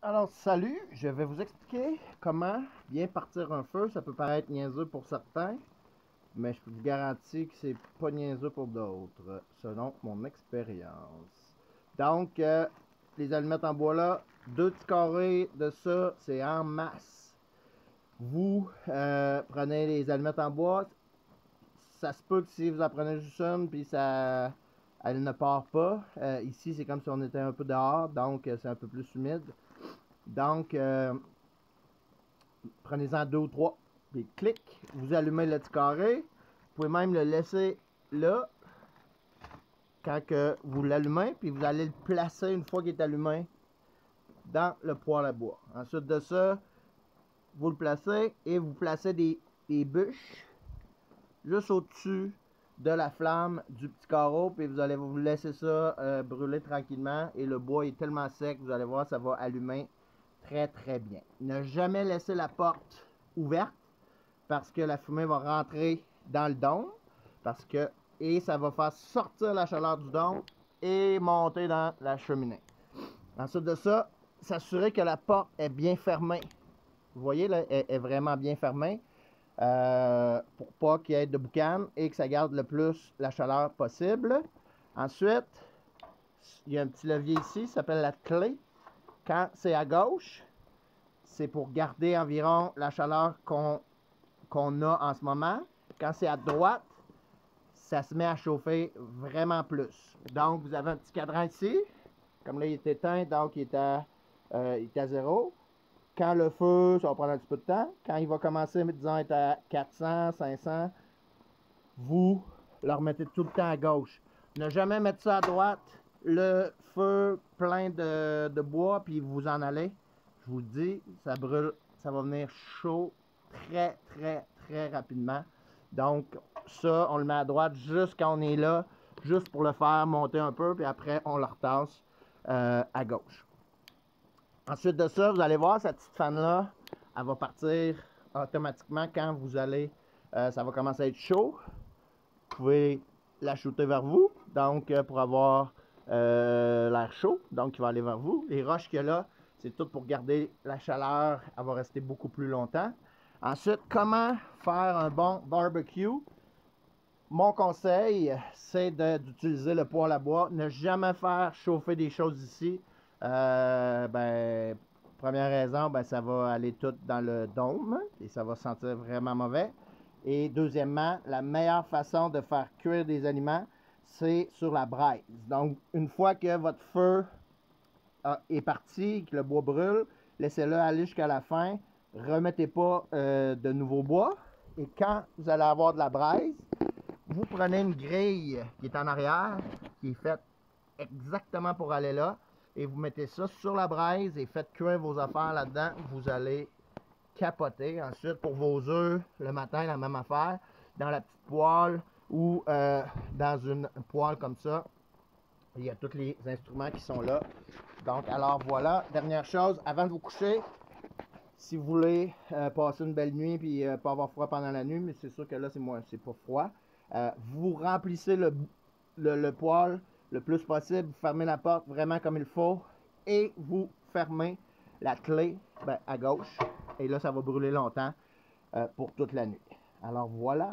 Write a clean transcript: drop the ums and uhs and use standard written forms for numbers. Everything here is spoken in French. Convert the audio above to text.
Alors, salut, je vais vous expliquer comment bien partir un feu. Ça peut paraître niaiseux pour certains, mais je vous garantis que c'est pas niaiseux pour d'autres, selon mon expérience. Donc, les allumettes en bois là, 2 petits carrés de ça, c'est en masse. Vous prenez les allumettes en bois, ça se peut que si vous en prenez juste une, puis ça, elle ne part pas. Ici, c'est comme si on était un peu dehors, donc c'est un peu plus humide. Donc, prenez-en 2 ou 3, puis clic, vous allumez le petit carré. Vous pouvez même le laisser là, quand que vous l'allumez, puis vous allez le placer une fois qu'il est allumé dans le poêle à bois. Ensuite de ça, vous le placez et vous placez des bûches juste au-dessus de la flamme du petit carreau, puis vous allez vous laisser ça brûler tranquillement, et le bois est tellement sec, vous allez voir, ça va allumer très bien. Ne jamais laisser la porte ouverte, parce que la fumée va rentrer dans le dôme, et ça va faire sortir la chaleur du dôme et monter dans la cheminée. Ensuite de ça, s'assurer que la porte est bien fermée. Vous voyez, là, elle est vraiment bien fermée, pour pas qu'il y ait de boucan et que ça garde le plus la chaleur possible. Ensuite, il y a un petit levier ici, ça s'appelle la clé. Quand c'est à gauche, c'est pour garder environ la chaleur qu'on a en ce moment. Quand c'est à droite, ça se met à chauffer vraiment plus. Donc, vous avez un petit cadran ici. Comme là, il est éteint, donc il est à 0. Quand le feu, ça va prendre un petit peu de temps. Quand il va commencer, disons, être à 400, 500, vous le remettez tout le temps à gauche. Ne jamais mettre ça à droite, le feu plein de bois, puis vous en allez. Je vous le dis, ça brûle, ça va venir chaud très rapidement. Donc, ça, on le met à droite juste quand on est là, juste pour le faire monter un peu, puis après, on le retasse à gauche. Ensuite de ça, vous allez voir, cette petite fan-là, elle va partir automatiquement quand vous allez, ça va commencer à être chaud. Vous pouvez la shooter vers vous, donc pour avoir l'air chaud, donc il va aller vers vous. Les roches qu'il y a là, c'est tout pour garder la chaleur, elle va rester beaucoup plus longtemps. Ensuite, comment faire un bon barbecue? Mon conseil, c'est d'utiliser le poêle à bois. Ne jamais faire chauffer des choses ici. Première raison, ça va aller tout dans le dôme et ça va sentir vraiment mauvais. Et deuxièmement, la meilleure façon de faire cuire des aliments, c'est sur la braise. Donc, une fois que votre feu est parti, que le bois brûle, laissez-le aller jusqu'à la fin. Remettez pas de nouveau bois. Et quand vous allez avoir de la braise, vous prenez une grille qui est en arrière, qui est faite exactement pour aller là, et vous mettez ça sur la braise et faites cuire vos affaires là-dedans. Vous allez capoter. Ensuite, pour vos œufs, le matin, la même affaire, dans la petite poêle ou dans une poêle comme ça. Il y a tous les instruments qui sont là. Donc, alors voilà. Dernière chose, avant de vous coucher, si vous voulez passer une belle nuit et pas avoir froid pendant la nuit, mais c'est sûr que là, c'est pas froid. Vous remplissez le poêle le plus possible, vous fermez la porte vraiment comme il faut et vous fermez la clé à gauche. Et là, ça va brûler longtemps pour toute la nuit. Alors voilà.